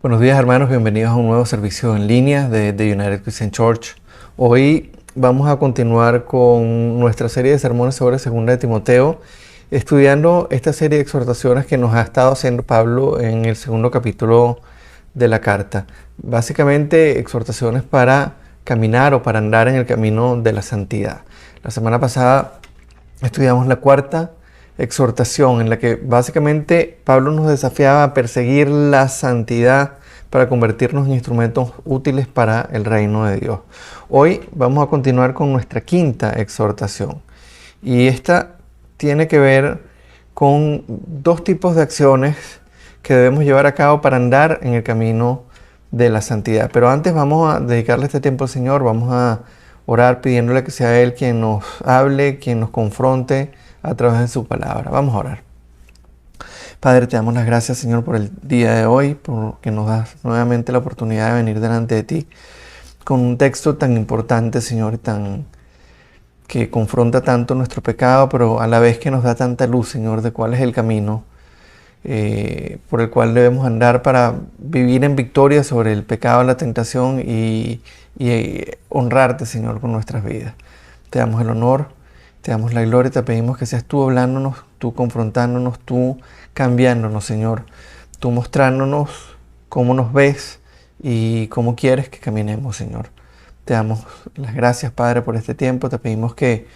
Buenos días, hermanos, bienvenidos a un nuevo servicio en línea de The United Christian Church. Hoy vamos a continuar con nuestra serie de sermones sobre 2 de Timoteo, estudiando esta serie de exhortaciones que nos ha estado haciendo Pablo en el 2 capítulo de la carta. Básicamente exhortaciones para caminar o para andar en el camino de la santidad. La semana pasada estudiamos la 4ª exhortación, en la que básicamente Pablo nos desafiaba a perseguir la santidad para convertirnos en instrumentos útiles para el reino de Dios. Hoy vamos a continuar con nuestra 5ª exhortación, y esta tiene que ver con 2 tipos de acciones que debemos llevar a cabo para andar en el camino de la santidad. Pero antes vamos a dedicarle este tiempo al Señor, vamos a orar pidiéndole que sea Él quien nos hable, quien nos confronte a través de su palabra. Vamos a orar. Padre, te damos las gracias, Señor, por el día de hoy, porque nos das nuevamente la oportunidad de venir delante de ti con un texto tan importante, Señor, que confronta tanto nuestro pecado, pero a la vez que nos da tanta luz, Señor, de cuál es el camino por el cual debemos andar para vivir en victoria sobre el pecado, la tentación y honrarte, Señor, con nuestras vidas. Te damos el honor, te damos la gloria, te pedimos que seas tú hablándonos, tú confrontándonos, tú cambiándonos, Señor, tú mostrándonos cómo nos ves y cómo quieres que caminemos, Señor. Te damos las gracias, Padre, por este tiempo. Te pedimos que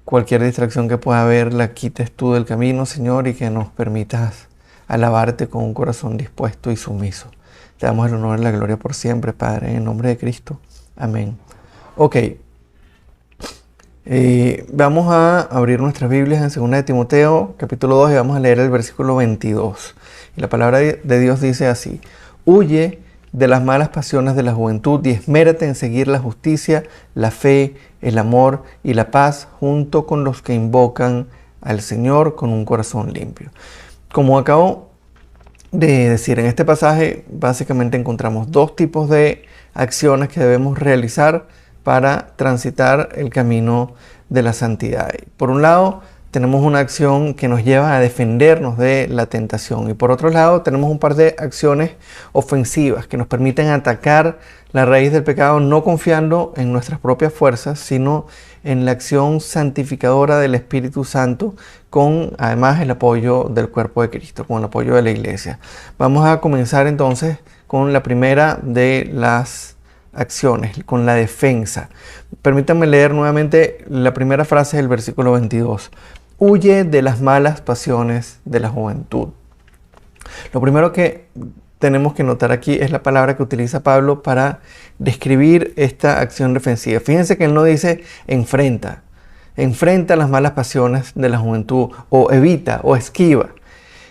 cualquier distracción que pueda haber la quites tú del camino, Señor, y que nos permitas alabarte con un corazón dispuesto y sumiso. Te damos el honor y la gloria por siempre, Padre, en el nombre de Cristo. Amén. Ok. Vamos a abrir nuestras Biblias en 2 de Timoteo, capítulo 2, y vamos a leer el versículo 22. Y la palabra de Dios dice así: Huye de las malas pasiones de la juventud y esmérate en seguir la justicia, la fe, el amor y la paz junto con los que invocan al Señor con un corazón limpio. Como acabo de decir, en este pasaje básicamente encontramos 2 tipos de acciones que debemos realizar para transitar el camino de la santidad. Por un lado, tenemos una acción que nos lleva a defendernos de la tentación, y por otro lado tenemos un par de acciones ofensivas que nos permiten atacar la raíz del pecado, no confiando en nuestras propias fuerzas, sino en la acción santificadora del Espíritu Santo, con además el apoyo del cuerpo de Cristo, con el apoyo de la iglesia. Vamos a comenzar entonces con la primera de las acciones, con la defensa. Permítanme leer nuevamente la primera frase del versículo 22. Huye de las malas pasiones de la juventud. Lo primero que tenemos que notar aquí es la palabra que utiliza Pablo para describir esta acción defensiva. Fíjense que él no dice enfrenta las malas pasiones de la juventud, o evita o esquiva.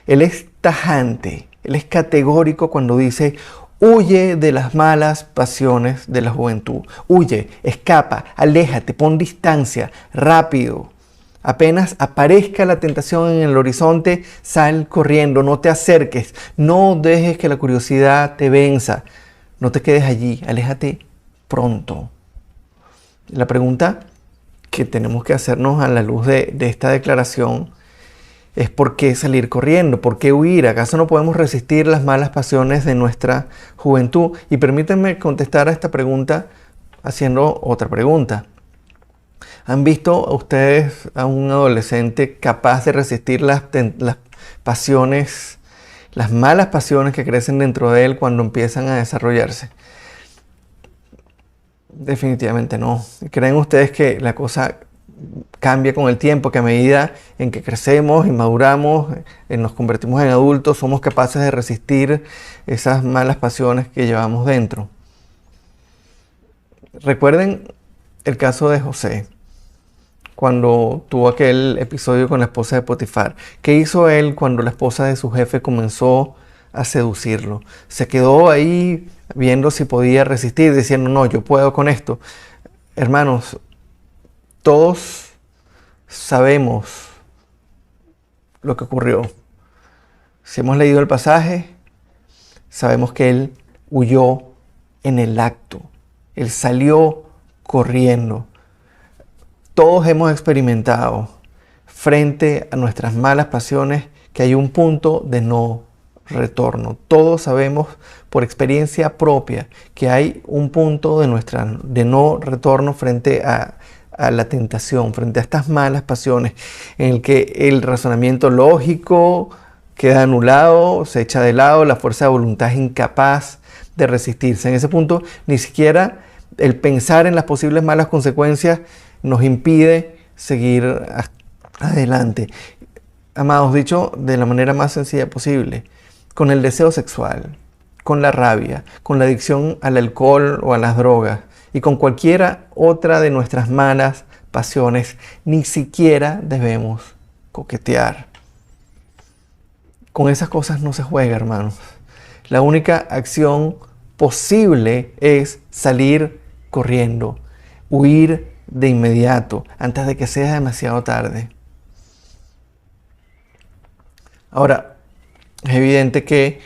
Él es tajante, él es categórico cuando dice: huye de las malas pasiones de la juventud. Huye, escapa, aléjate, pon distancia, rápido. Apenas aparezca la tentación en el horizonte, sal corriendo, no te acerques, no dejes que la curiosidad te venza. No te quedes allí, aléjate pronto. La pregunta que tenemos que hacernos a la luz de esta declaración es: ¿por qué salir corriendo? ¿Por qué huir? ¿Acaso no podemos resistir las malas pasiones de nuestra juventud? Y permítanme contestar a esta pregunta haciendo otra pregunta. ¿Han visto a ustedes a un adolescente capaz de resistir las pasiones, las malas pasiones que crecen dentro de él cuando empiezan a desarrollarse? Definitivamente no. ¿Creen ustedes que la cosa cambia con el tiempo, que a medida en que crecemos y maduramos, nos convertimos en adultos, somos capaces de resistir esas malas pasiones que llevamos dentro? Recuerden el caso de José, cuando tuvo aquel episodio con la esposa de Potifar. ¿Qué hizo él cuando la esposa de su jefe comenzó a seducirlo? Se quedó ahí viendo si podía resistir, diciendo: no, yo puedo con esto. Hermanos, todos sabemos lo que ocurrió. Si hemos leído el pasaje, sabemos que él huyó en el acto. Él salió corriendo. Todos hemos experimentado frente a nuestras malas pasiones que hay un punto de no retorno. Todos sabemos por experiencia propia que hay un punto de no retorno frente a la tentación, frente a estas malas pasiones, en el que el razonamiento lógico queda anulado, se echa de lado, la fuerza de voluntad es incapaz de resistirse. En ese punto, ni siquiera el pensar en las posibles malas consecuencias nos impide seguir adelante. Amados, dicho de la manera más sencilla posible, con el deseo sexual, con la rabia, con la adicción al alcohol o a las drogas y con cualquiera otra de nuestras malas pasiones, ni siquiera debemos coquetear. Con esas cosas no se juega, hermanos. La única acción posible es salir corriendo, huir de inmediato, antes de que sea demasiado tarde. Ahora, es evidente que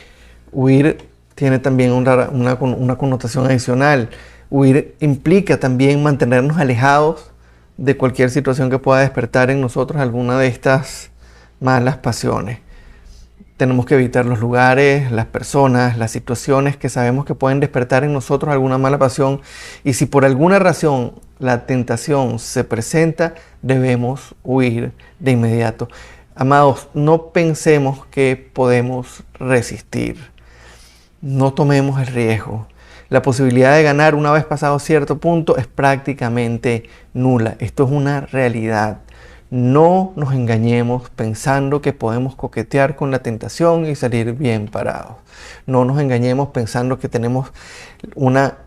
huir tiene también una connotación adicional. Huir implica también mantenernos alejados de cualquier situación que pueda despertar en nosotros alguna de estas malas pasiones. Tenemos que evitar los lugares, las personas, las situaciones que sabemos que pueden despertar en nosotros alguna mala pasión. Y si por alguna razón la tentación se presenta, debemos huir de inmediato. Amados, no pensemos que podemos resistir. No tomemos el riesgo. La posibilidad de ganar una vez pasado cierto punto es prácticamente nula. Esto es una realidad. No nos engañemos pensando que podemos coquetear con la tentación y salir bien parados. No nos engañemos pensando que tenemos una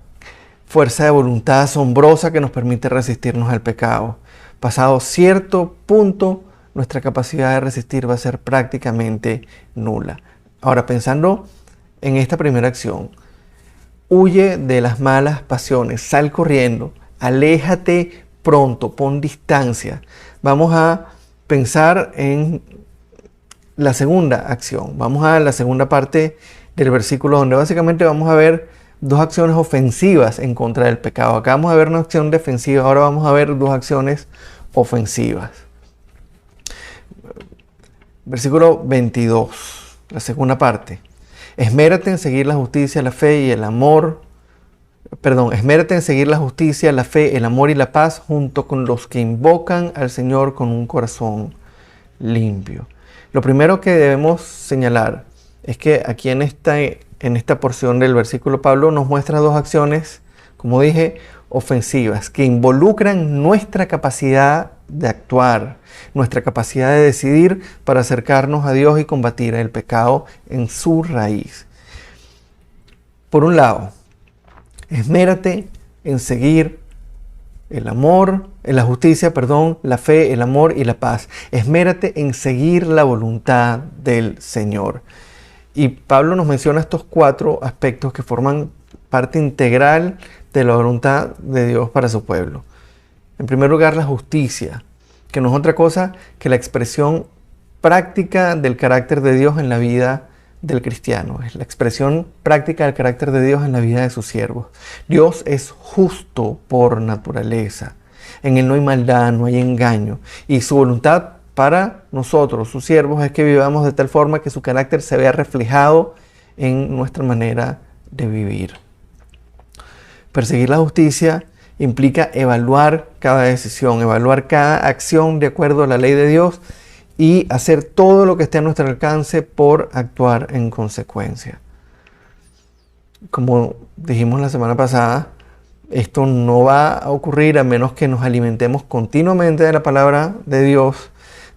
fuerza de voluntad asombrosa que nos permite resistirnos al pecado. Pasado cierto punto, nuestra capacidad de resistir va a ser prácticamente nula. Ahora, pensando en esta primera acción, huye de las malas pasiones, sal corriendo, aléjate pronto, pon distancia. Vamos a pensar en la segunda acción. Vamos a la segunda parte del versículo, donde básicamente vamos a ver dos acciones ofensivas en contra del pecado. Acá vamos a ver una acción defensiva, ahora vamos a ver dos acciones ofensivas. Versículo 22, la segunda parte. Esmérate en seguir la justicia, la fe y el amor. Esmérate en seguir la justicia, la fe, el amor y la paz junto con los que invocan al Señor con un corazón limpio. Lo primero que debemos señalar es que aquí en esta porción del versículo Pablo nos muestra dos acciones, como dije, ofensivas, que involucran nuestra capacidad de actuar, nuestra capacidad de decidir para acercarnos a Dios y combatir el pecado en su raíz. Por un lado, esmérate en seguir el amor, en la justicia, la fe, el amor y la paz. Esmérate en seguir la voluntad del Señor. Y Pablo nos menciona estos cuatro aspectos que forman parte integral de la voluntad de Dios para su pueblo. En primer lugar, la justicia, que no es otra cosa que la expresión práctica del carácter de Dios en la vida del cristiano. Es la expresión práctica del carácter de Dios en la vida de sus siervos. Dios es justo por naturaleza. En Él no hay maldad, no hay engaño. Y su voluntad para nosotros, sus siervos, es que vivamos de tal forma que su carácter se vea reflejado en nuestra manera de vivir. Perseguir la justicia implica evaluar cada decisión, evaluar cada acción de acuerdo a la ley de Dios y hacer todo lo que esté a nuestro alcance por actuar en consecuencia. Como dijimos la semana pasada, esto no va a ocurrir a menos que nos alimentemos continuamente de la palabra de Dios,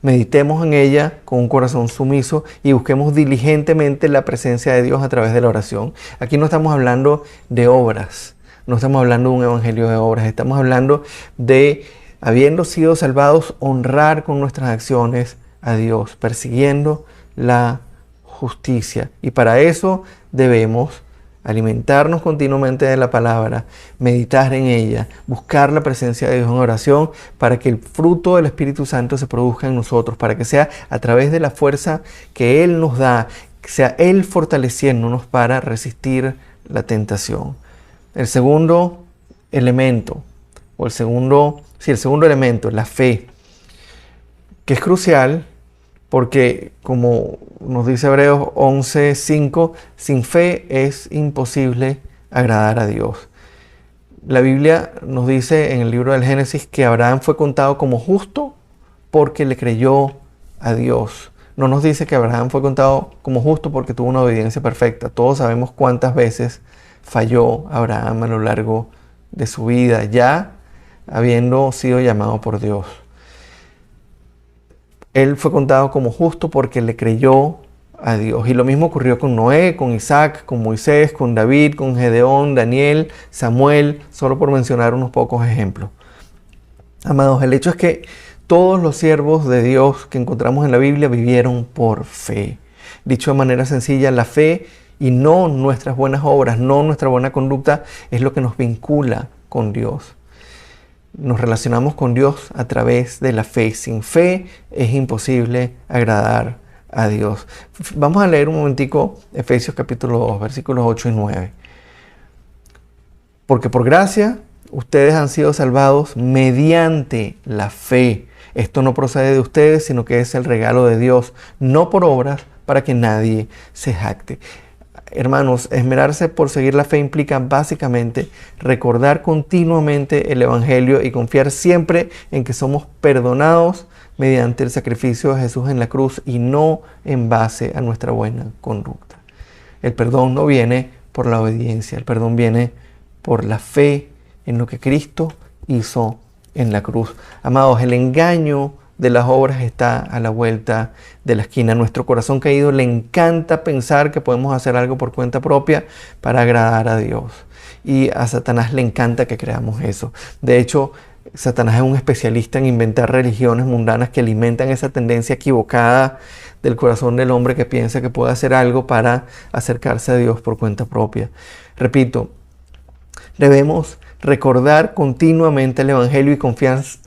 meditemos en ella con un corazón sumiso y busquemos diligentemente la presencia de Dios a través de la oración. Aquí no estamos hablando de obras, no estamos hablando de un evangelio de obras, estamos hablando de, habiendo sido salvados, honrar con nuestras acciones a Dios, persiguiendo la justicia. Y para eso debemos alimentarnos continuamente de la palabra, meditar en ella, buscar la presencia de Dios en oración para que el fruto del Espíritu Santo se produzca en nosotros, para que sea a través de la fuerza que Él nos da, que sea Él fortaleciéndonos para resistir la tentación. El segundo elemento, el segundo elemento, la fe, que es crucial porque, como nos dice Hebreos 11:5, sin fe es imposible agradar a Dios. La Biblia nos dice en el libro del Génesis que Abraham fue contado como justo porque le creyó a Dios. No nos dice que Abraham fue contado como justo porque tuvo una obediencia perfecta. Todos sabemos cuántas veces falló Abraham a lo largo de su vida, ya habiendo sido llamado por Dios. Él fue contado como justo porque le creyó a Dios. Y lo mismo ocurrió con Noé, con Isaac, con Moisés, con David, con Gedeón, Daniel, Samuel, solo por mencionar unos pocos ejemplos. Amados, el hecho es que todos los siervos de Dios que encontramos en la Biblia vivieron por fe. Dicho de manera sencilla, la fe y no nuestras buenas obras, no nuestra buena conducta, es lo que nos vincula con Dios. Nos relacionamos con Dios a través de la fe. Sin fe es imposible agradar a Dios. Vamos a leer un momentico Efesios capítulo 2, versículos 8 y 9. Porque por gracia ustedes han sido salvados mediante la fe. Esto no procede de ustedes, sino que es el regalo de Dios, no por obras, para que nadie se jacte. Hermanos, esmerarse por seguir la fe implica básicamente recordar continuamente el Evangelio y confiar siempre en que somos perdonados mediante el sacrificio de Jesús en la cruz y no en base a nuestra buena conducta. El perdón no viene por la obediencia, el perdón viene por la fe en lo que Cristo hizo en la cruz. Amados, el engaño de las obras está a la vuelta de la esquina. A nuestro corazón caído le encanta pensar que podemos hacer algo por cuenta propia para agradar a Dios. Y a Satanás le encanta que creamos eso. De hecho, Satanás es un especialista en inventar religiones mundanas que alimentan esa tendencia equivocada del corazón del hombre que piensa que puede hacer algo para acercarse a Dios por cuenta propia. Repito, debemos recordar continuamente el Evangelio y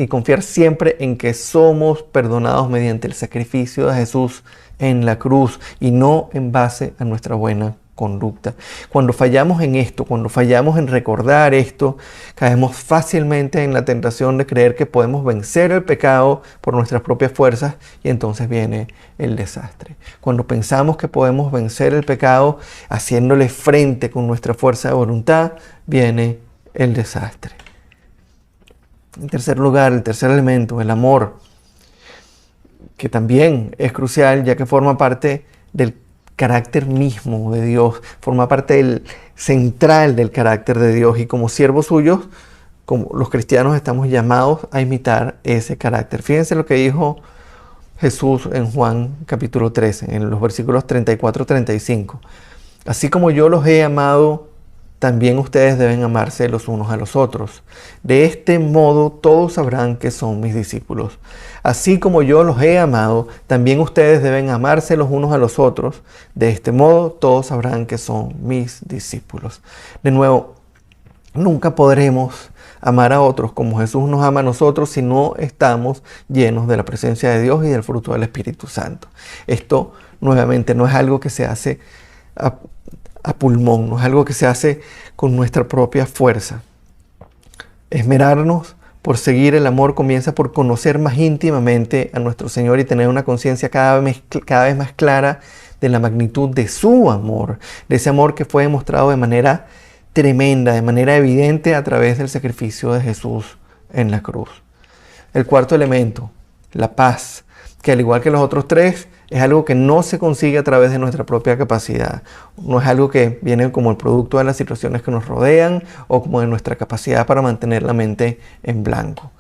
confiar siempre en que somos perdonados mediante el sacrificio de Jesús en la cruz y no en base a nuestra buena conducta. Cuando fallamos en esto, cuando fallamos en recordar esto, caemos fácilmente en la tentación de creer que podemos vencer el pecado por nuestras propias fuerzas y entonces viene el desastre. Cuando pensamos que podemos vencer el pecado haciéndole frente con nuestra fuerza de voluntad, viene el desastre. En tercer lugar, el tercer elemento, el amor, que también es crucial ya que forma parte del carácter mismo de Dios, forma parte del central del carácter de Dios y como siervos suyos, como los cristianos estamos llamados a imitar ese carácter. Fíjense lo que dijo Jesús en Juan capítulo 13, en los versículos 34-35. Así como yo los he amado, también ustedes deben amarse los unos a los otros. De este modo todos sabrán que son mis discípulos. Así como yo los he amado, también ustedes deben amarse los unos a los otros. De este modo todos sabrán que son mis discípulos. De nuevo, nunca podremos amar a otros como Jesús nos ama a nosotros si no estamos llenos de la presencia de Dios y del fruto del Espíritu Santo. Esto, nuevamente, no es algo que se hace a pulmón, no es algo que se hace con nuestra propia fuerza. Esmerarnos por seguir el amor comienza por conocer más íntimamente a nuestro Señor y tener una conciencia cada vez más clara de la magnitud de su amor, de ese amor que fue demostrado de manera tremenda, de manera evidente a través del sacrificio de Jesús en la cruz. El cuarto elemento, la paz, que al igual que los otros tres, es algo que no se consigue a través de nuestra propia capacidad. No es algo que viene como el producto de las situaciones que nos rodean o como de nuestra capacidad para mantener la mente en blanco.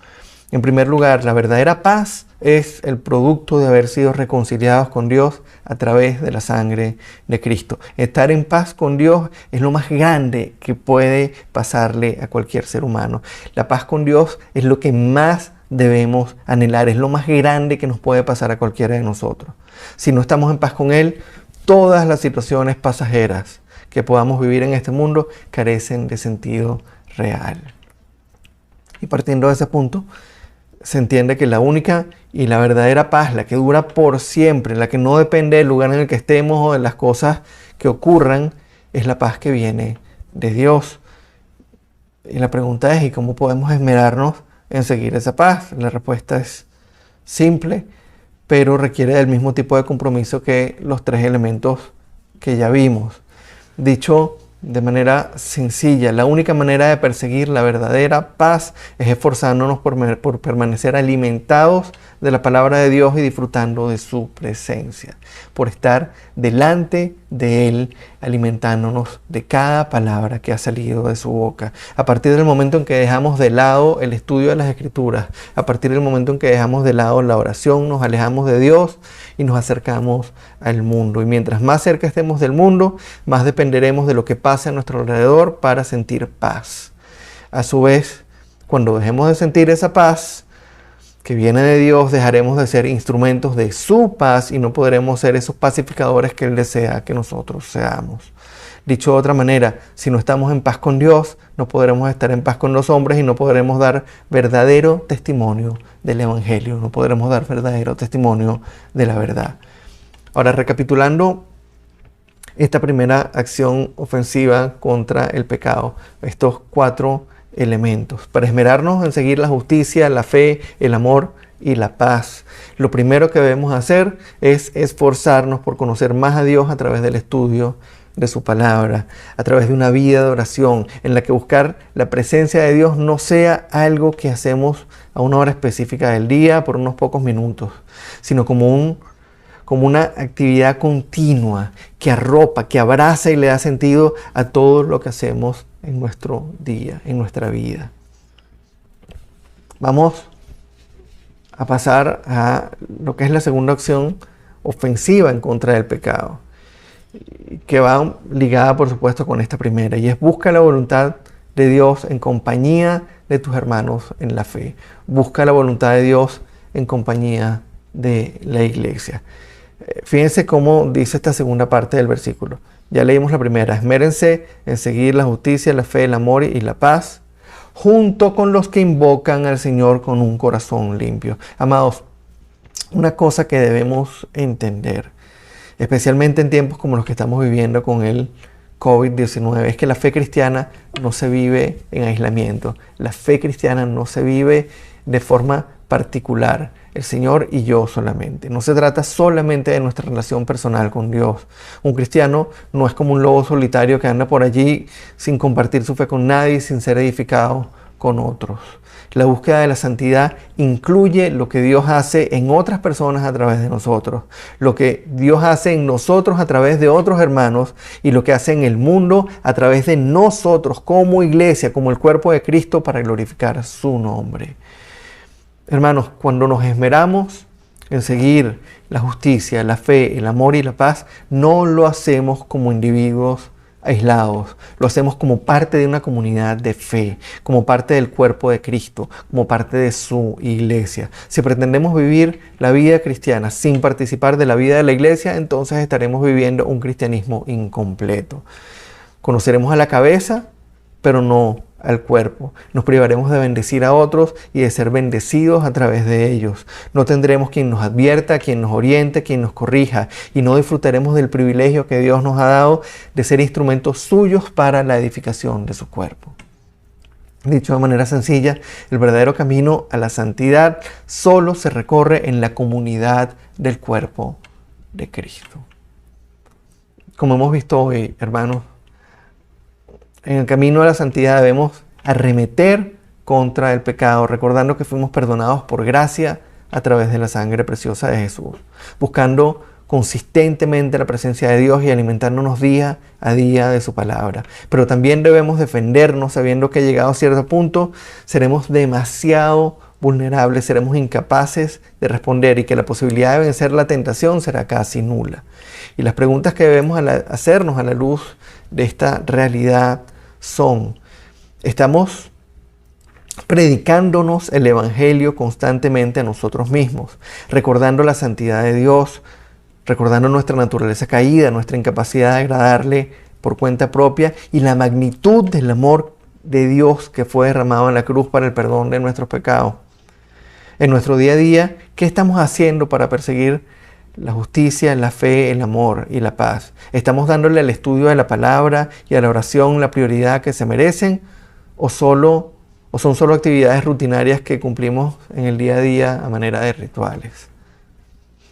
En primer lugar, la verdadera paz es el producto de haber sido reconciliados con Dios a través de la sangre de Cristo. Estar en paz con Dios es lo más grande que puede pasarle a cualquier ser humano. La paz con Dios es lo que más debemos anhelar, es lo más grande que nos puede pasar a cualquiera de nosotros. Si no estamos en paz con Él, todas las situaciones pasajeras que podamos vivir en este mundo carecen de sentido real. Y partiendo de ese punto, se entiende que la única y la verdadera paz, la que dura por siempre, la que no depende del lugar en el que estemos o de las cosas que ocurran, es la paz que viene de Dios. Y la pregunta es, ¿y cómo podemos esmerarnos en seguir esa paz? La respuesta es simple, pero requiere del mismo tipo de compromiso que los 3 elementos que ya vimos. Dicho de manera sencilla, la única manera de perseguir la verdadera paz es esforzándonos por permanecer alimentados de la palabra de Dios y disfrutando de su presencia, por estar delante de Él, alimentándonos de cada palabra que ha salido de su boca. A partir del momento en que dejamos de lado el estudio de las Escrituras, a partir del momento en que dejamos de lado la oración, nos alejamos de Dios y nos acercamos al mundo. Y mientras más cerca estemos del mundo, más dependeremos de lo que pasa a nuestro alrededor para sentir paz. A su vez, cuando dejemos de sentir esa paz que viene de Dios, dejaremos de ser instrumentos de su paz y no podremos ser esos pacificadores que Él desea que nosotros seamos. Dicho de otra manera, si no estamos en paz con Dios, no podremos estar en paz con los hombres y no podremos dar verdadero testimonio del Evangelio, no podremos dar verdadero testimonio de la verdad. Ahora, recapitulando esta primera acción ofensiva contra el pecado, estos 4 elementos, para esmerarnos en seguir la justicia, la fe, el amor y la paz. Lo primero que debemos hacer es esforzarnos por conocer más a Dios a través del estudio de su palabra, a través de una vida de oración en la que buscar la presencia de Dios no sea algo que hacemos a una hora específica del día por unos pocos minutos, sino como una actividad continua que arropa, que abraza y le da sentido a todo lo que hacemos en nuestro día, en nuestra vida. Vamos a pasar a lo que es la segunda acción ofensiva en contra del pecado, que va ligada, por supuesto, con esta primera, y es busca la voluntad de Dios en compañía de tus hermanos en la fe. Busca la voluntad de Dios en compañía de la iglesia. Fíjense cómo dice esta segunda parte del versículo. Ya leímos la primera. Esmérense en seguir la justicia, la fe, el amor y la paz, junto con los que invocan al Señor con un corazón limpio. Amados, una cosa que debemos entender, especialmente en tiempos como los que estamos viviendo con el COVID-19, es que la fe cristiana no se vive en aislamiento. La fe cristiana no se vive de forma particular, el Señor y yo solamente. No se trata solamente de nuestra relación personal con Dios. Un cristiano no es como un lobo solitario que anda por allí sin compartir su fe con nadie, sin ser edificado con otros. La búsqueda de la santidad incluye lo que Dios hace en otras personas a través de nosotros, lo que Dios hace en nosotros a través de otros hermanos y lo que hace en el mundo a través de nosotros como iglesia, como el cuerpo de Cristo, para glorificar su nombre. Hermanos, cuando nos esmeramos en seguir la justicia, la fe, el amor y la paz, no lo hacemos como individuos aislados, lo hacemos como parte de una comunidad de fe, como parte del cuerpo de Cristo, como parte de su iglesia. Si pretendemos vivir la vida cristiana sin participar de la vida de la iglesia, entonces estaremos viviendo un cristianismo incompleto. Conoceremos a la cabeza, pero no al cuerpo. Nos privaremos de bendecir a otros y de ser bendecidos a través de ellos. No tendremos quien nos advierta, quien nos oriente, quien nos corrija, y no disfrutaremos del privilegio que Dios nos ha dado de ser instrumentos suyos para la edificación de su cuerpo. Dicho de manera sencilla, el verdadero camino a la santidad solo se recorre en la comunidad del cuerpo de Cristo. Como hemos visto hoy, hermanos, en el camino a la santidad debemos arremeter contra el pecado, recordando que fuimos perdonados por gracia a través de la sangre preciosa de Jesús, buscando consistentemente la presencia de Dios y alimentándonos día a día de su palabra. Pero también debemos defendernos sabiendo que llegado a cierto punto seremos demasiado vulnerables, seremos incapaces de responder y que la posibilidad de vencer la tentación será casi nula. Y las preguntas que debemos hacernos a la luz de esta realidad son: ¿estamos predicándonos el Evangelio constantemente a nosotros mismos, recordando la santidad de Dios, recordando nuestra naturaleza caída, nuestra incapacidad de agradarle por cuenta propia y la magnitud del amor de Dios que fue derramado en la cruz para el perdón de nuestros pecados. En nuestro día a día, ¿qué estamos haciendo para perseguir la justicia, la fe, el amor y la paz? ¿Estamos dándole al estudio de la palabra y a la oración la prioridad que se merecen? ¿O son solo actividades rutinarias que cumplimos en el día a día a manera de rituales?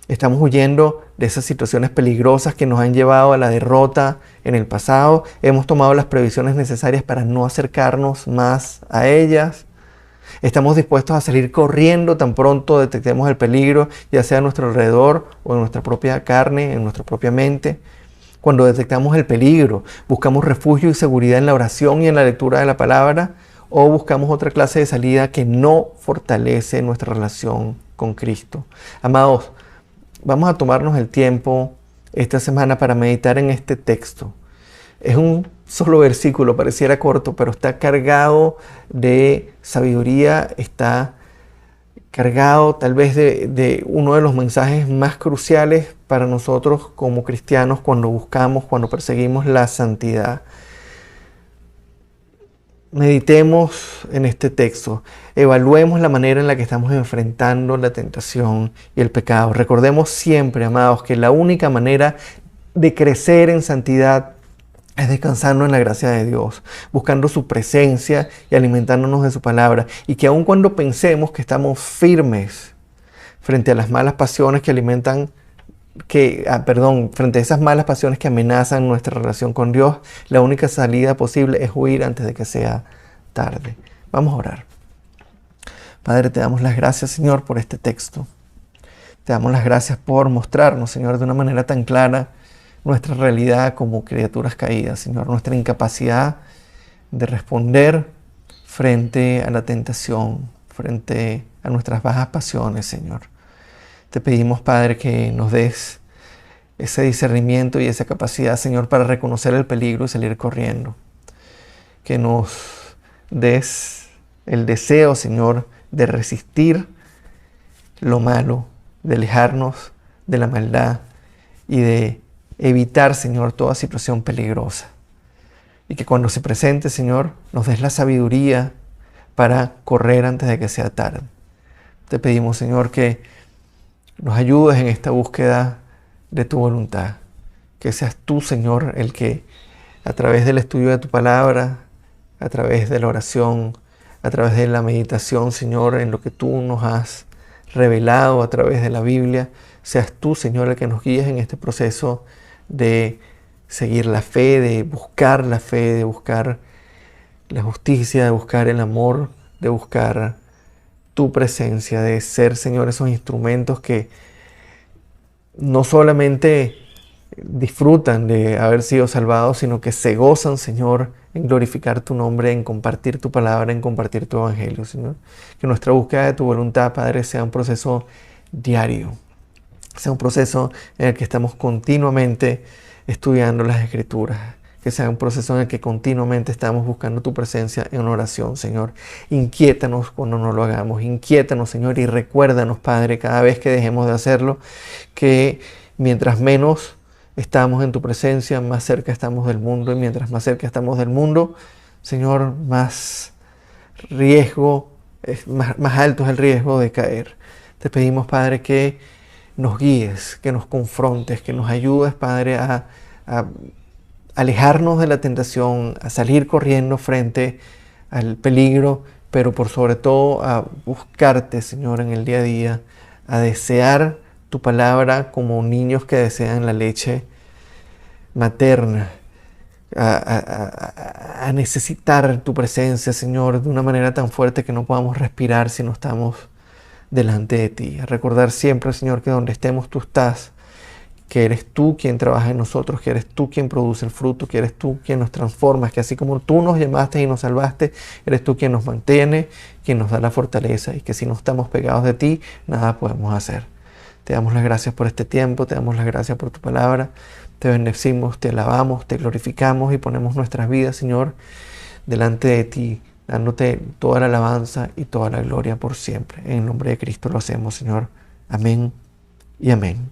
Estamos huyendo de esas situaciones peligrosas que nos han llevado a la derrota en el pasado. Hemos tomado las previsiones necesarias para no acercarnos más a ellas. Estamos dispuestos a salir corriendo tan pronto detectemos el peligro, ya sea a nuestro alrededor o en nuestra propia carne, en nuestra propia mente. Cuando detectamos el peligro, buscamos refugio y seguridad en la oración y en la lectura de la palabra, o buscamos otra clase de salida que no fortalece nuestra relación con Cristo. Amados, vamos a tomarnos el tiempo esta semana para meditar en este texto. Es un solo versículo, pareciera corto, pero está cargado de sabiduría, está cargado tal vez de uno de los mensajes más cruciales para nosotros como cristianos cuando perseguimos la santidad. Meditemos en este texto, evaluemos la manera en la que estamos enfrentando la tentación y el pecado. Recordemos siempre, amados, que la única manera de crecer en santidad es descansando en la gracia de Dios, buscando su presencia y alimentándonos de su palabra. Y que aun cuando pensemos que estamos firmes frente a las malas pasiones frente a esas malas pasiones que amenazan nuestra relación con Dios, la única salida posible es huir antes de que sea tarde. Vamos a orar. Padre, te damos las gracias, Señor, por este texto. Te damos las gracias por mostrarnos, Señor, de una manera tan clara nuestra realidad como criaturas caídas, Señor, nuestra incapacidad de responder frente a la tentación, frente a nuestras bajas pasiones, Señor. Te pedimos, Padre, que nos des ese discernimiento y esa capacidad, Señor, para reconocer el peligro y salir corriendo. Que nos des el deseo, Señor, de resistir lo malo, de alejarnos de la maldad y de evitar, Señor, toda situación peligrosa. Y que cuando se presente, Señor, nos des la sabiduría para correr antes de que sea tarde. Te pedimos, Señor, que nos ayudes en esta búsqueda de tu voluntad. Que seas tú, Señor, el que a través del estudio de tu palabra, a través de la oración, a través de la meditación, Señor, en lo que tú nos has revelado a través de la Biblia, seas tú, Señor, el que nos guíes en este proceso de seguir la fe, de buscar la fe, de buscar la justicia, de buscar el amor, de buscar tu presencia, de ser, Señor, esos instrumentos que no solamente disfrutan de haber sido salvados, sino que se gozan, Señor, en glorificar tu nombre, en compartir tu palabra, en compartir tu evangelio, Señor. Que nuestra búsqueda de tu voluntad, Padre, sea un proceso diario, sea un proceso en el que estamos continuamente estudiando las Escrituras, que sea un proceso en el que continuamente estamos buscando tu presencia en oración, Señor. Inquiétanos cuando no lo hagamos, inquiétanos, Señor, y recuérdanos, Padre, cada vez que dejemos de hacerlo, que mientras menos estamos en tu presencia, más cerca estamos del mundo, y mientras más cerca estamos del mundo, Señor, más alto es el riesgo de caer. Te pedimos, Padre, que nos guíes, que nos confrontes, que nos ayudes, Padre, a alejarnos de la tentación, a salir corriendo frente al peligro, pero por sobre todo a buscarte, Señor, en el día a día, a desear tu palabra como niños que desean la leche materna, a necesitar tu presencia, Señor, de una manera tan fuerte que no podamos respirar si no estamos delante de ti. A recordar siempre, Señor, que donde estemos tú estás, que eres tú quien trabaja en nosotros, que eres tú quien produce el fruto, que eres tú quien nos transforma, que así como tú nos llamaste y nos salvaste, eres tú quien nos mantiene, quien nos da la fortaleza, y que si no estamos pegados de ti, nada podemos hacer. Te damos las gracias por este tiempo, te damos las gracias por tu palabra, te bendecimos, te alabamos, te glorificamos y ponemos nuestras vidas, Señor, delante de ti, dándote toda la alabanza y toda la gloria por siempre. En el nombre de Cristo lo hacemos, Señor. Amén y amén.